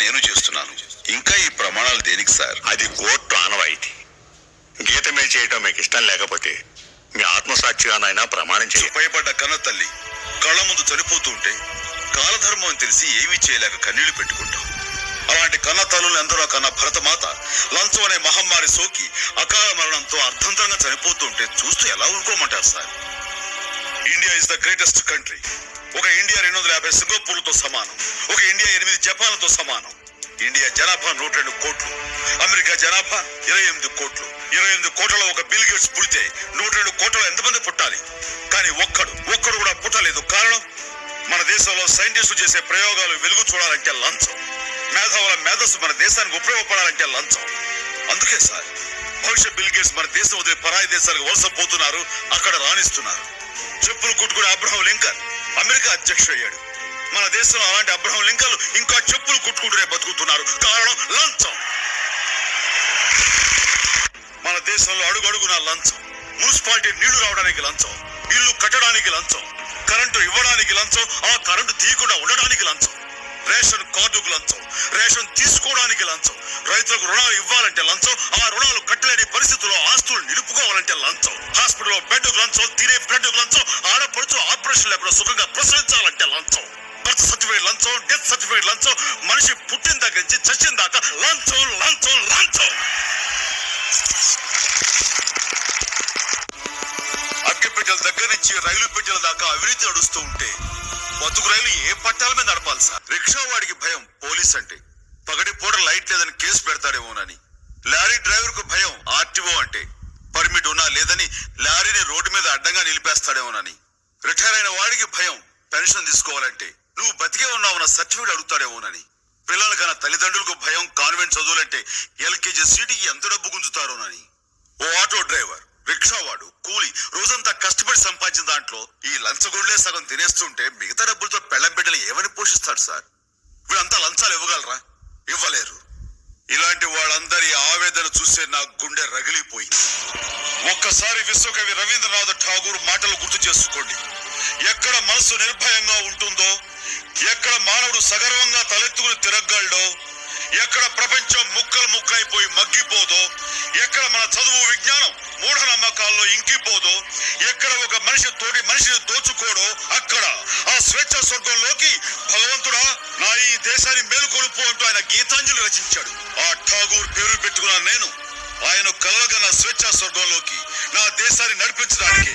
నేను చేస్తున్నాను. ఇంకా ఈ ప్రమాణాలు దేనికి సార్? అది కోర్టు ఆనవాయితీ. గీత మీద చేయటం మీకు ఇష్టం లేకపోతే మీ ఆత్మసాక్షిగానైనా ప్రమాణం చేయాలి. భయపడ్డ కన్న తల్లి కళ్ళ ముందు చనిపోతూ ఉంటే కాలధర్మం అని తెలిసి ఏమీ చేయలేక కన్నీళ్లు పెట్టుకుంటాం. అలాంటి కన్న తల్లులు ఎందరో కన్న భరతమాత లంచం అనే మహమ్మారి సోకి అకాల మరణంతో అర్థంతరంగా చనిపోతూ ఉంటే చూస్తూ ఎలా ఊరుకోమంటారు sir? India is the greatest country. ఒక ఇండియా 250 సింగపూర్లతో సమానం. ఒక ఇండియా 8 జపాన్లతో సమానం. ఇండియా జనాభా 102 కోట్లు. అమెరికా జనాభా 28 కోట్లు. 28 కోట్లలో ఒక బిల్ గేట్స్ పుడితే 102 కోట్లలో ఎంతమంది పుట్టాలి? కానీ ఒక్కడు కూడా పుట్టలేదు. కారణం, మన దేశంలో సైంటిస్టులు చేసే ప్రయోగాలు వెలుగు చూడాలంటే లంచం. మేధావుల మేధస్సు మన దేశానికి ఉపయోగపడాలంటే లంచం. అందుకే సార్ భవిష్యత్ బిల్ గేట్స్ మన దేశం వదిలి పరాయి దేశాలకు వలస పోతున్నారు, అక్కడ రాణిస్తున్నారు. చెప్పులు కుట్టుకునే అబ్రహం లింకన్ అమెరికా అధ్యక్షుడు అయ్యాడు. మన దేశంలో అలాంటి అబ్రహం లింకన్లు ఇంకా చెప్పులు కుట్టుకుంటూనే బతుకుతున్నారు. కారణం లంచం. మన దేశంలో అడుగడుగునా లంచం. మున్సిపాలిటీ నీళ్లు రావడానికి లంచం, ఇల్లు కట్టడానికి లంచం, కరెంటు ఇవ్వడానికి లంచం, ఆ కరెంటు తీయకుండా ఉండడానికి లంచం, రేషన్ కార్డుకు లంచం, రేషన్ తీసుకోవడానికి లంచం, రైతులకు రుణాలు ఇవ్వాలంటే లంచం, ఆ రుణాలు కట్టలేని పరిస్థితుల్లో ఆస్తులు నిలుపుకోవాలంటే లంచం, హాస్పిటల్లో బెడ్కు లంచం, తినే బ్రెడ్కు లంచం, ఆడపడుచు ఆపరేషన్ లేకుండా సుఖంగా ప్రసవించాలంటే లంచం, బర్త్ సర్టిఫికేట్ లంచం, డెత్ సర్టిఫికేట్ లంచం, మనిషి పుట్టిన దగ్గర నుంచి చచ్చిన దాకా లంచం లంచం లంచం. అగ్గి పెట్టెల దగ్గర నుంచి రైలు పెట్టెల దాకా అవినీతి నడుస్తూ ఉంటే బతుకు రైలు ఏ పట్టాల మీద నడపాలి సార్? రిక్షా వాడికి భయం పోలీస్ అంటే, పగటి పూట లైట్ లేదని కేసు పెడతాడేమోనని. లారీ డ్రైవర్ కు భయం ఆర్టీఓ అంటే, పర్మిట్ ఉన్నా లేదని లారీని రోడ్డు మీద అడ్డంగా నిలిపేస్తాడేమోనని. రిటైర్ అయిన వాడికి భయం పెన్షన్ తీసుకోవాలంటే నువ్వు బతికే ఉన్నావున్న సర్టిఫికేట్ అడుగుతాడేమోనని. పిల్లల కన్నా తల్లిదండ్రులకు భయం కాన్వెంట్ చదువులంటే ఎల్కేజీ సీటుకి ఎంత డబ్బు గుంజుతారోనని. ఓ ఆటో డ్రైవర్, రిక్షావాడు, కూలి రోజంతా కష్టపడి సంపాదించిన దాంట్లో ఈ లంచగొండలే సగం తినేస్తుంటే మిగతా డబ్బులతో పెళ్ళం బిడ్డలు ఏమని పోషిస్తాడు సార్? వీళ్ళంతా లంచాలు ఇవ్వగలరా? ఇవ్వలేరు. ఇలాంటి వాళ్ళందరి ఆవేదన చూస్తే నా గుండె రగిలిపోయింది. ఒక్కసారి విశ్వకవి రవీంద్రనాథ్ ఠాగూర్ మాటలు గుర్తు చేసుకోండి. ఎక్కడ మనసు నిర్భయంగా ఉంటుందో, ఎక్కడ మానవుడు సగర్వంగా తలెత్తుకుని తిరగలడో, ఎక్కడ ప్రపంచం ముక్కలు ముక్కలైపోయి మగ్గిపోదో, ఎక్కడ మన చదువు విజ్ఞానం మూఢనమ్మకాల్లో ఇంకిపోదో, ఎక్కడ ఒక మనిషి తోటి మనిషిని దోచుకోడో, అక్కడ ఆ స్వేచ్ఛ స్వర్గంలోకి భగవంతుడా నా ఈ దేశాన్ని మేలుకొలుపు అంటూ ఆయన గీతాంజలి రచించాడు. ఆ ఠాగూర్ పేరు పెట్టుకున్న నేను ఆయన కలలుగన్న స్వేచ్ఛ స్వర్గంలోకి నా దేశాన్ని నడిపించడానికి